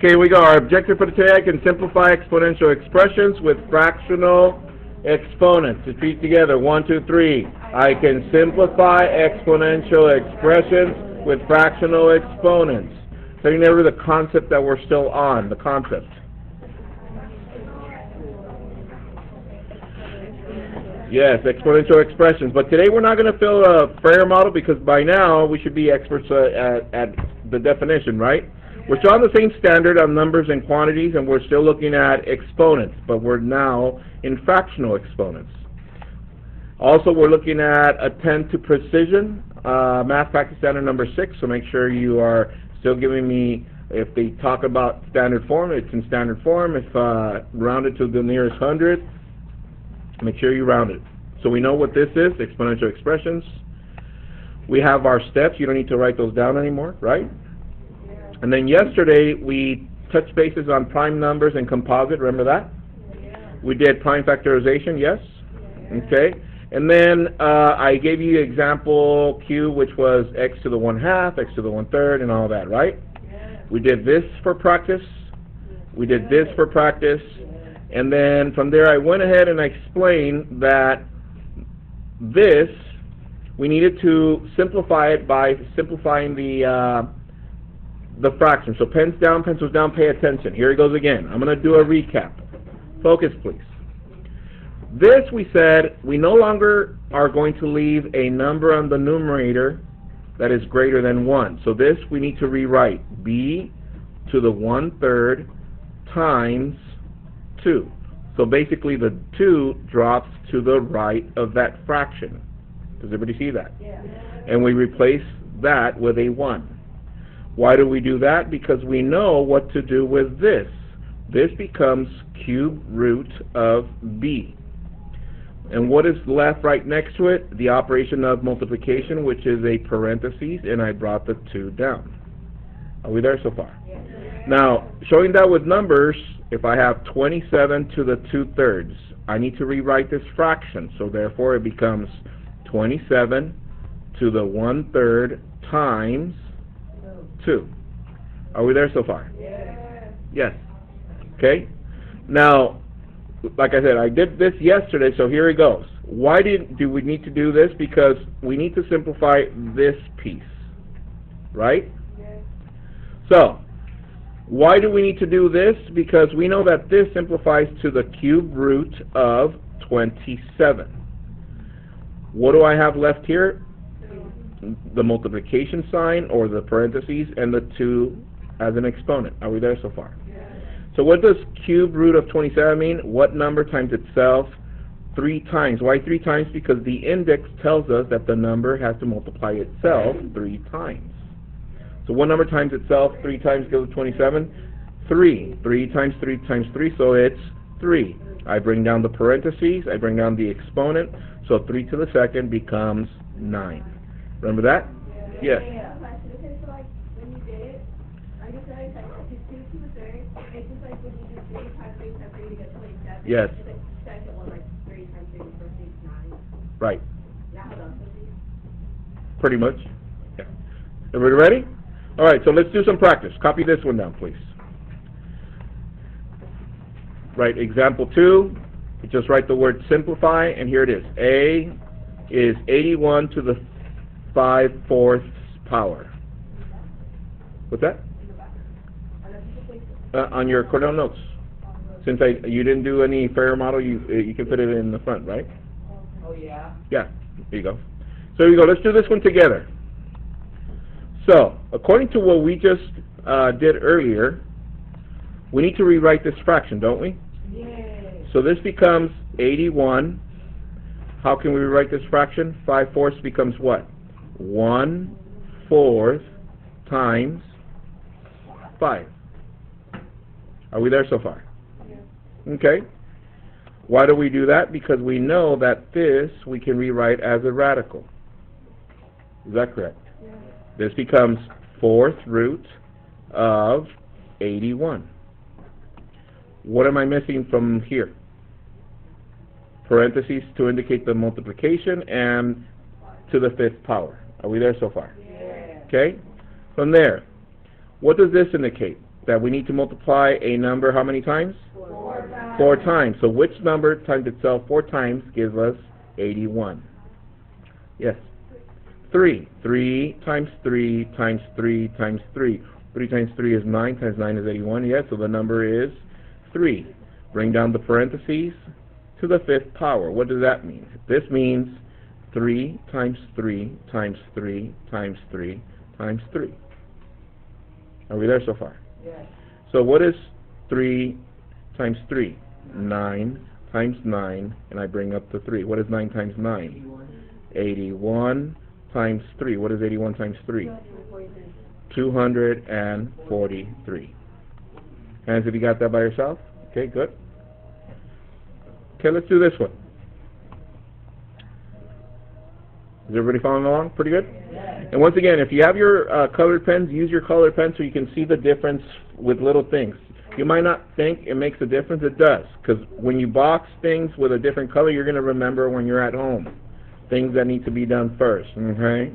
Okay, here we go. Our objective for today, I can simplify exponential expressions with fractional exponents. Let's read together. 1, 2, 3. I can simplify exponential expressions with fractional exponents. So you remember the concept that we're still on, the concept. Yes, exponential expressions. But today we're not going to fill a Frere model because by now we should be experts at the definition, right? We're still on the same standard on numbers and quantities, and we're still looking at exponents, but we're now in fractional exponents. Also, we're looking at attend to precision, math practice standard number 6, so make sure you are still giving me, if they talk about standard form, it's in standard form. If rounded to the nearest hundredth, make sure you round it. So we know what this is, exponential expressions. We have our steps. You don't need to write those down anymore, right? And then yesterday we touched bases on prime numbers and composite. Remember that? We did prime factorization, yes? Okay. And then I gave you example Q, which was x to the 1/2, x to the 1/3, and all that, right? We did this for practice. We did this for practice. And then from there I went ahead and I explained that this, we needed to simplify it by simplifying the fraction. So pens down, pencils down, pay attention. Here it goes again. I'm going to do a recap. Focus, please. This, we said, we no longer are going to leave a number on the numerator that is greater than 1. So this we need to rewrite. B to the 1/3 times 2. So basically the 2 drops to the right of that fraction. Does everybody see that? Yeah. And we replace that with a 1. Why do we do that? Because we know what to do with this. This becomes cube root of b. And what is left right next to it? The operation of multiplication, which is a parenthesis, and I brought the 2 down. Are we there so far? Yeah. Now, showing that with numbers, if I have 27 to the 2/3, I need to rewrite this fraction. So therefore it becomes 27 to the 1/3 times 2. Are we there so far? Yeah. Yes. Okay. Now, like I said, I did this yesterday, so here it goes. Why do we need to do this? Because we need to simplify this piece, right? Yeah. So, why do we need to do this? Because we know that this simplifies to the cube root of 27. What do I have left here? The multiplication sign or the parentheses and the 2 as an exponent. Are we there so far? Yeah. So what does cube root of 27 mean? What number times itself 3 times? Why 3 times? Because the index tells us that the number has to multiply itself 3 times. So what number times itself 3 times goes to 27? 3. 3 times 3 times 3, so it's 3. I bring down the parentheses, I bring down the exponent, so 3 to the second becomes 9. Remember that? Yeah. Yes. Yeah. Okay, so like when you did it, I guess I said 2 to the 3rd. It's just like when you do 3 times 3 times 3 to get 27. Yes. It's like the second one, like 3 times 3 is 9. Right. Now how about pretty much. Yeah. Everybody ready? All right, so let's do some practice. Copy this one down, please. Right, example 2. You just write the word simplify, and here it is. A is 81 to the 5/4 power. What's that? On your Cornell notes. Since you didn't do any Frere model, you can put it in the front, right? Oh yeah. Yeah. There you go. So here you go. Let's do this one together. So according to what we just did earlier, we need to rewrite this fraction, don't we? Yay. So this becomes 81. How can we rewrite this fraction? 5/4 becomes what? 1/4 times 5. Are we there so far? Yeah. Okay. Why do we do that? Because we know that this we can rewrite as a radical. Is that correct? Yeah. This becomes 4th root of 81. What am I missing from here? Parentheses to indicate the multiplication and to the 5th power. Are we there so far? Yeah. Okay. From there, what does this indicate? that we need to multiply a number how many times? 4 times. 4 times. So which number times itself 4 times gives us 81? Yes. 3. 3 times 3 times 3 times 3. 3 times 3 is 9, times 9 is 81. Yes, so the number is 3. Bring down the parentheses to the 5th power. What does that mean? This means 3 times 3 times 3 times 3 times 3. Are we there so far? Yes. So what is 3 times 3? 9 times 9, and I bring up the 3. What is 9 times 9? 81 times 3. What is 81 times 3? 243. Hands if you got that by yourself? Okay, good. Okay, let's do this one. Is everybody following along? Pretty good? And once again, if you have your colored pens, use your colored pen so you can see the difference with little things. You might not think it makes a difference. It does. Because when you box things with a different color, you're going to remember when you're at home. Things that need to be done first. Okay?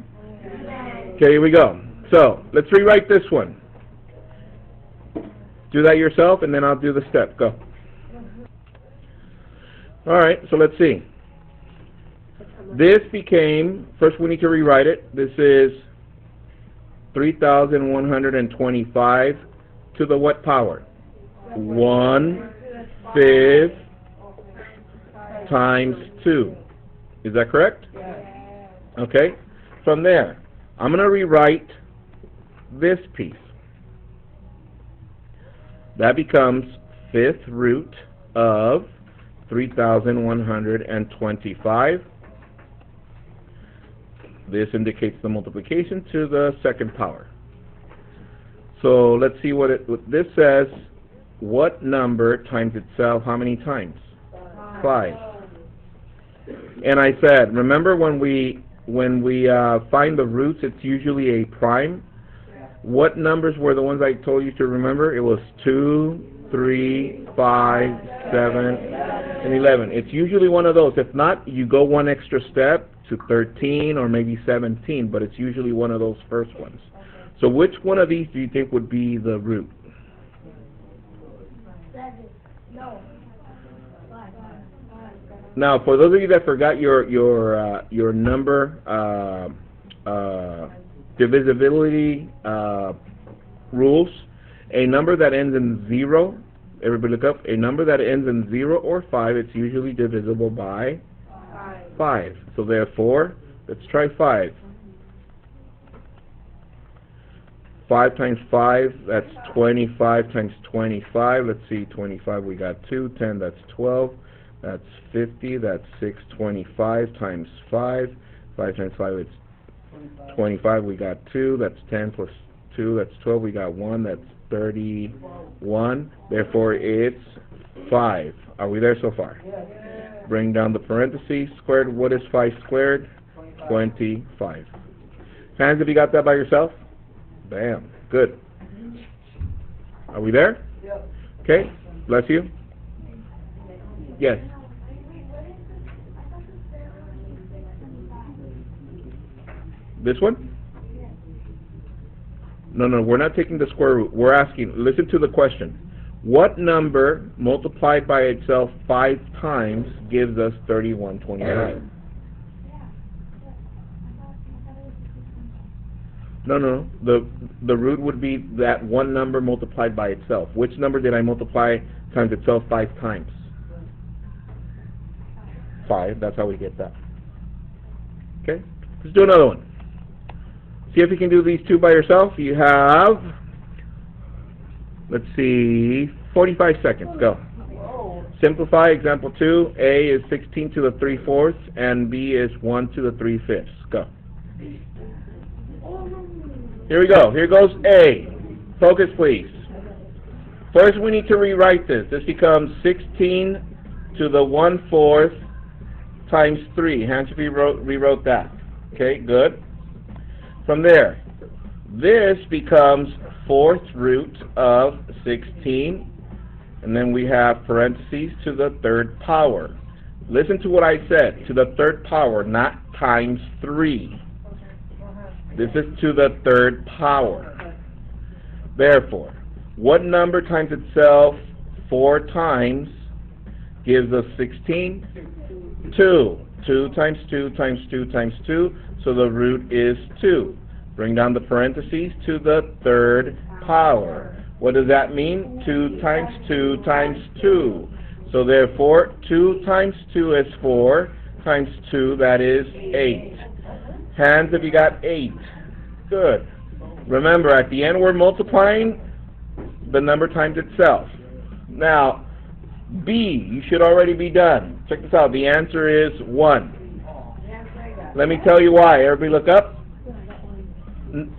Okay, here we go. So, let's rewrite this one. Do that yourself, and then I'll do the step. Go. Alright, so let's see. This became, first we need to rewrite it. This is 3,125 to the what power? 1/5 times 2. Is that correct? Okay. From there, I'm going to rewrite this piece. That becomes 5th root of 3,125. This indicates the multiplication to the 2nd power. So let's see what this says. What number times itself how many times? 5. And I said, remember when we find the roots, it's usually a prime. What numbers were the ones I told you to remember? It was 2, 3, 5, 7, and 11. It's usually one of those. If not, you go one extra step to 13 or maybe 17, but it's usually one of those first ones. So which one of these do you think would be the root? 7. No. 5. Now, for those of you that forgot your number divisibility rules, a number that ends in 0, everybody look up, a number that ends in 0 or 5, it's usually divisible by 5. So therefore, let's try 5. 5 times 5, that's 25 times 25. Let's see, 25, we got 2. 10, that's 12. That's 50. That's 625 times 5. 5 times 5, it's 25. We got 2. That's 10 plus 2. That's 12. We got 1. That's 31. Therefore, it's 5. Are we there so far? Bring down the parentheses. Squared. What is 5 squared? 25. Hands if you got that by yourself? Bam. Good. Are we there? Okay. Bless you. Yes. This one? No, we're not taking the square root. We're asking, listen to the question. What number multiplied by itself 5 times gives us 3125? No. The root would be that one number multiplied by itself. Which number did I multiply times itself 5 times? 5. That's how we get that. Okay? Let's do another one. See if you can do these two by yourself. You have, let's see, 45 seconds. Go. Simplify. Example 2. A is 16 to the 3/4 and B is 1 to the 3/5. Go. Here we go. Here goes A. Focus, please. First, we need to rewrite this. This becomes 16 to the 1/4 times 3. Hands if you rewrote that. Okay, good. From there, this becomes 4th root of 16, and then we have parentheses to the 3rd power. Listen to what I said, to the 3rd power, not times 3. This is to the 3rd power. Therefore, What number times itself 4 times gives us 16? 2. 2 times 2 times 2 times 2, so the root is 2. Bring down the parentheses to the third power. What does that mean? 2 times 2 times 2. So therefore, 2 times 2 is 4, times 2, that is 8. Hands if you got 8. Good. Remember, at the end we're multiplying the number times itself. Now, B, you should already be done. Check this out. The answer is 1. Let me tell you why. Everybody look up.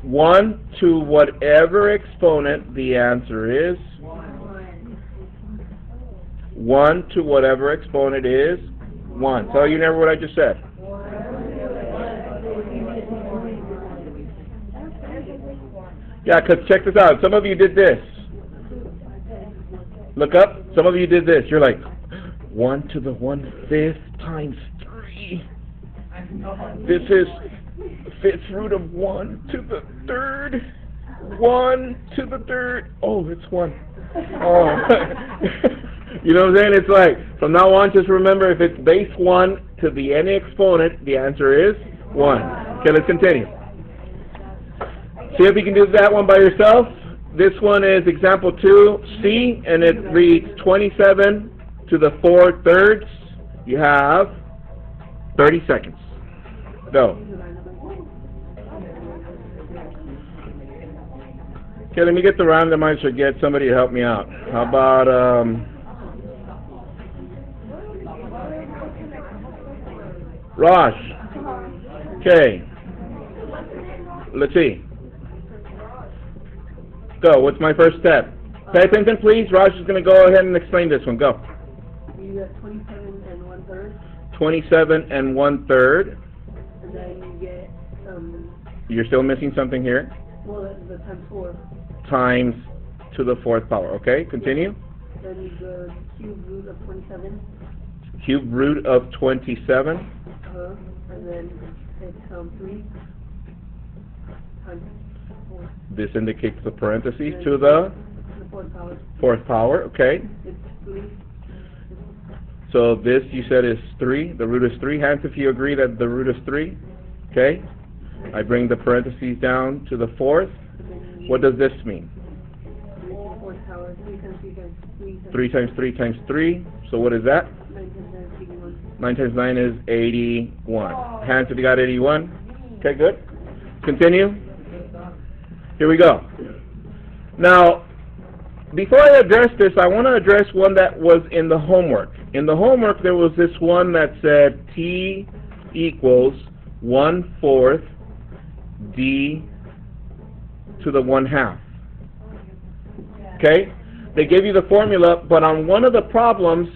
1 to whatever exponent, the answer is 1 to whatever exponent is 1. Tell you never what I just said. Yeah, because check this out. Some of you did this. Look up. Some of you did this. You're like, 1 to the 1/5 times 3. This is 5th root of 1 to the 3rd. 1 to the 3rd. Oh, it's 1. Oh. You know what I'm saying? It's like, from now on, just remember, if it's base 1 to the any exponent, the answer is 1. Okay, let's continue. See if you can do that one by yourself. This one is example 2C, and it reads 27 to the 4/3. You have 30 seconds. Go. Okay, let me get the randomizer, get somebody to help me out. How about, Raj? Okay. Let's see. Go. What's my first step? Pay attention, please. Raj is going to go ahead and explain this one. Go. You get 27 and 1/3. 27 and 1/3. And then you get, You're still missing something here. well, that's the times 4. Times to the 4th power. Okay, continue. Then you go cube root of 27. Cube root of 27. And then it's 3 times 4. This indicates the parentheses to the The 4th power. 4th power. Okay. It's 3. So this you said is 3. The root is 3. Hands if you agree that the root is 3. Okay. I bring the parentheses down to the 4th. What does this mean? 3 to the 4th power. 3 times 3 times 3. 3 times 3 times 3. So what is that? 9 times 9 is 81. 9 times 9 is 81. Hands if you got 81. Okay, good. Continue. Here we go. Now, before I address this, I want to address one that was in the homework. In the homework, there was this one that said T equals 1/4 D to the 1/2. Okay? They gave you the formula, but on one of the problems,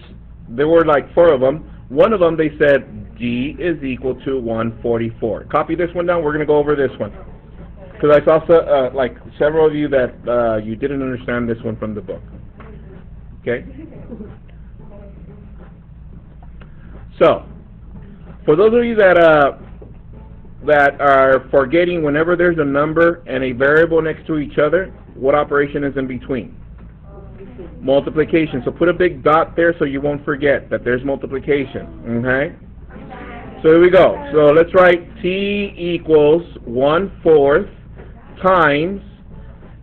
there were like 4 of them, one of them they said D is equal to 1/44. Copy this one down, we're going to go over this one. Because I saw like several of you that you didn't understand this one from the book. Okay? So, for those of you that are forgetting whenever there's a number and a variable next to each other, what operation is in between? Multiplication. So put a big dot there so you won't forget that there's multiplication. Okay? So here we go. So let's write T equals 1/4 times,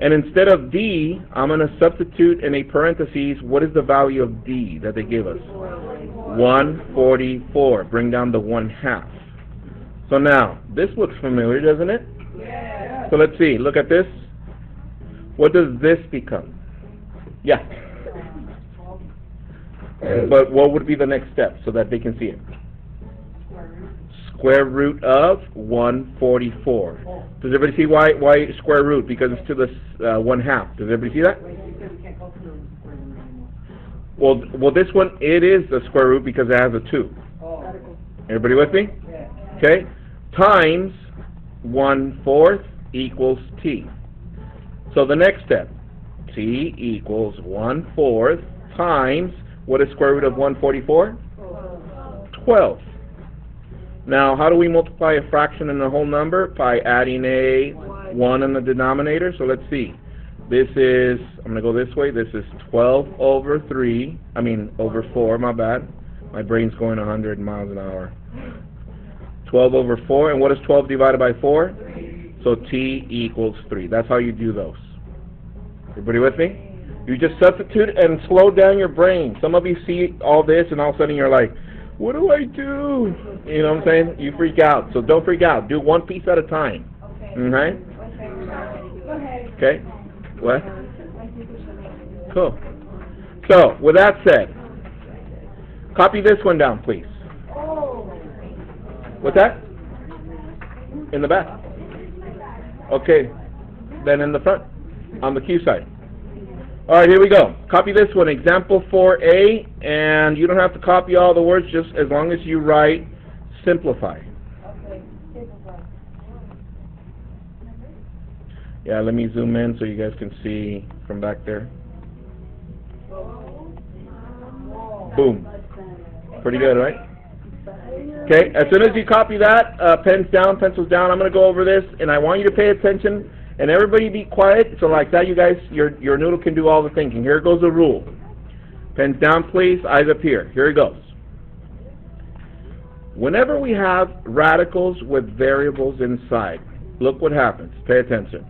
and instead of D, I'm going to substitute in a parentheses, what is the value of D that they give us? 144. Bring down the 1/2. So now, this looks familiar, doesn't it? Yeah. So let's see. Look at this. What does this become? Yeah. But what would be the next step so that they can see it? Square root of 144. Does everybody see why square root? Because it's to the 1/2. Does everybody see that? Well, this one, it is the square root because it has a 2. Everybody with me? Okay. Times 1/4 equals T. So the next step, T equals 1/4 times, what is square root of 144? 12. Now, how do we multiply a fraction and a whole number? By adding a 1 in the denominator. So let's see. This is, I'm going to go this way, this is 12 over 4, my bad. My brain's going 100 miles an hour. 12 over 4, and what is 12 divided by 4? 3. So t equals 3. That's how you do those. Everybody with me? You just substitute and slow down your brain. Some of you see all this and all of a sudden you're like, what do I do? You know what I'm saying? You freak out. So don't freak out. Do one piece at a time. Okay. Okay? Go ahead. Okay? What? Cool. So, with that said, copy this one down, please. Oh. What's that? In the back. Okay. Then in the front, on the Q side. All right, here we go. Copy this one, example 4A, and you don't have to copy all the words, just as long as you write simplify. Okay. Simplify. Yeah, let me zoom in so you guys can see from back there. Boom. Pretty good, right? Okay, as soon as you copy that, pens down, pencils down, I'm going to go over this, and I want you to pay attention, and everybody be quiet, so like that you guys, your noodle can do all the thinking. Here goes the rule. Pens down, please, eyes up here. Here it goes. Whenever we have radicals with variables inside, look what happens. Pay attention.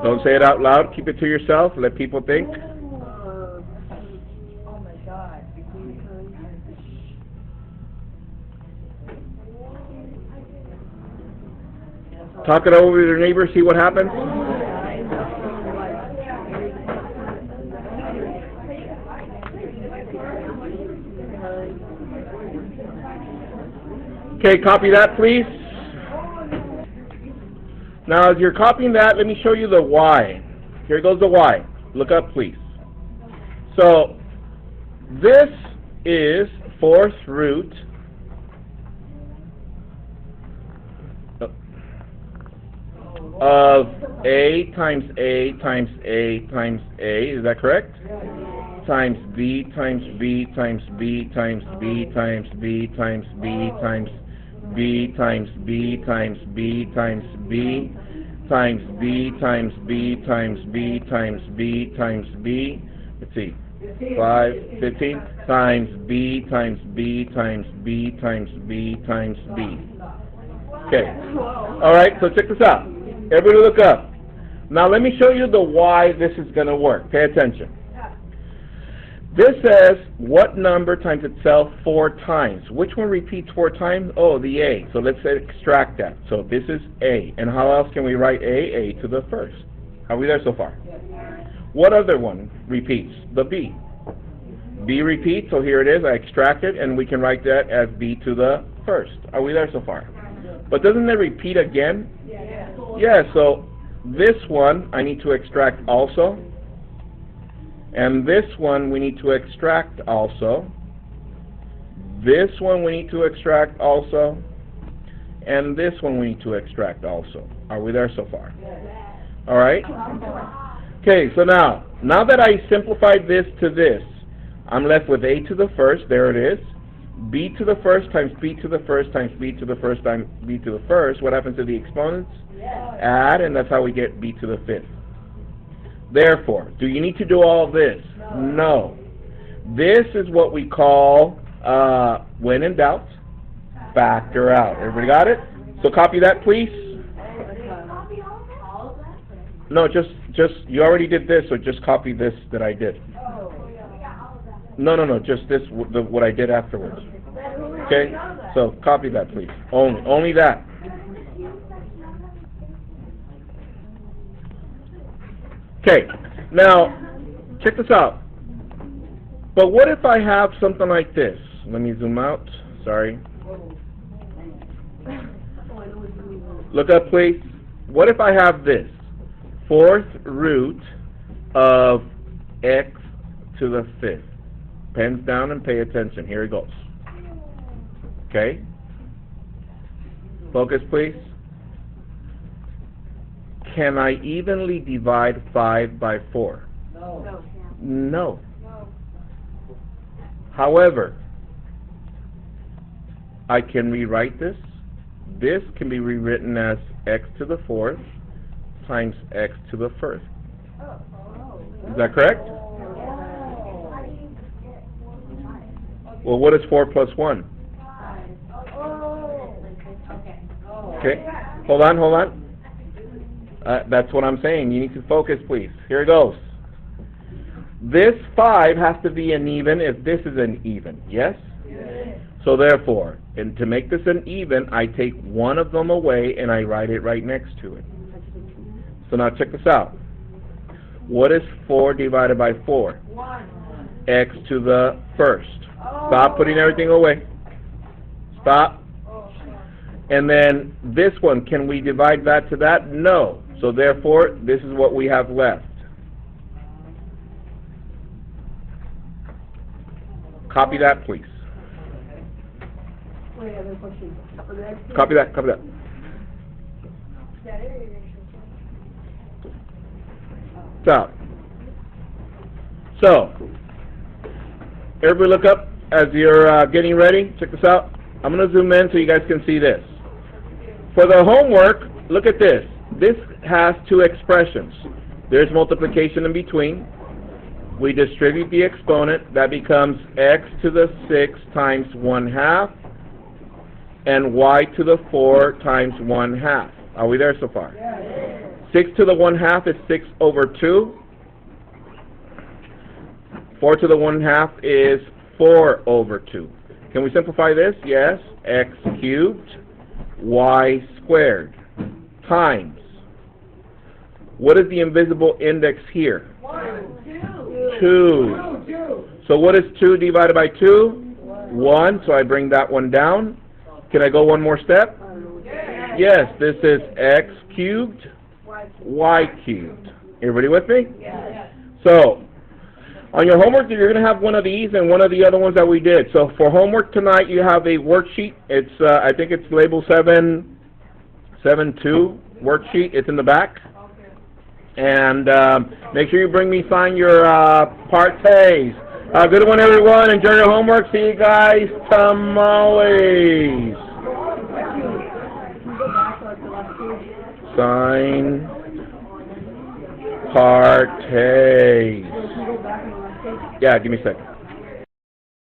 Don't say it out loud. Keep it to yourself. Let people think. Oh my God. Talk it over with your neighbor. See what happens. Okay, copy that, please. Now, as you're copying that, let me show you the y. Here goes the y. Look up, please. So, this is 4th root of a times a times a times a. Is that correct? Times b times b times b times b times b times b times b times b times b times b times b times b times b times b times b. Let's see, 15 times b times b times b times b times b. Okay. All right. So check this out. Everybody look up. Now let me show you the why this is going to work. Pay attention. This says, what number times itself 4 times? Which one repeats 4 times? Oh, the a. So let's extract that. So this is a. And how else can we write a? A to the first. Are we there so far? What other one repeats? The b. B repeats, so here it is. I extract it, and we can write that as b to the first. Are we there so far? But doesn't it repeat again? Yeah, so this one I need to extract also. And this one we need to extract also. This one we need to extract also. And this one we need to extract also. Are we there so far? All right? Okay, so now that I simplified this to this, I'm left with a to the first, there it is. B to the first times b to the first times b to the first times b to the first. What happens to the exponents? Add, and that's how we get b to the fifth. Therefore, do you need to do all this? No. This is what we call, when in doubt, factor out. Everybody got it? So copy that, please. No, just you already did this, so just copy this that I did. No, just this, what I did afterwards. Okay? So copy that, please. Only that. Okay, now, check this out. But what if I have something like this? Let me zoom out. Sorry. Look up, please. What if I have this? 4th root of x to the 5th. Pens down and pay attention. Here it goes. Okay? Focus, please. Can I evenly divide 5 by 4? No. No. However, I can rewrite this. This can be rewritten as x to the fourth times x to the first. Is that correct? Well, what is 4 plus 1? Okay, hold on. That's what I'm saying. You need to focus, please. Here it goes. This 5 has to be an even if this is an even, yes? So therefore, and to make this an even, I take one of them away and I write it right next to it. So now check this out. What is 4 divided by 4? 1. X to the first. Stop putting everything away. Stop. And then this one, can we divide that to that? No. So therefore, this is what we have left. Copy that, please. Wait, I have a question. Copy that. So, everybody look up as you're getting ready. Check this out. I'm going to zoom in so you guys can see this. For the homework, look at this. This has two expressions. There's multiplication in between. We distribute the exponent. That becomes x to the 6 times 1/2 and y to the 4 times 1/2. Are we there so far? 6 to the 1/2 is 6 over 2. 4 to the 1/2 is 4 over 2. Can we simplify this? Yes. X cubed, y squared, times. What is the invisible index here? 2. So what is 2 divided by 2? 1. So I bring that one down. Can I go one more step? Yes. This is x cubed, y cubed. Everybody with me? So, on your homework, you're going to have one of these and one of the other ones that we did. So for homework tonight, you have a worksheet. It's I think it's label 7.2 worksheet. It's in the back. And make sure you bring me sign your partes. Good one, everyone. Enjoy your homework. See you guys tamales. Sign partes. Yeah, give me a second.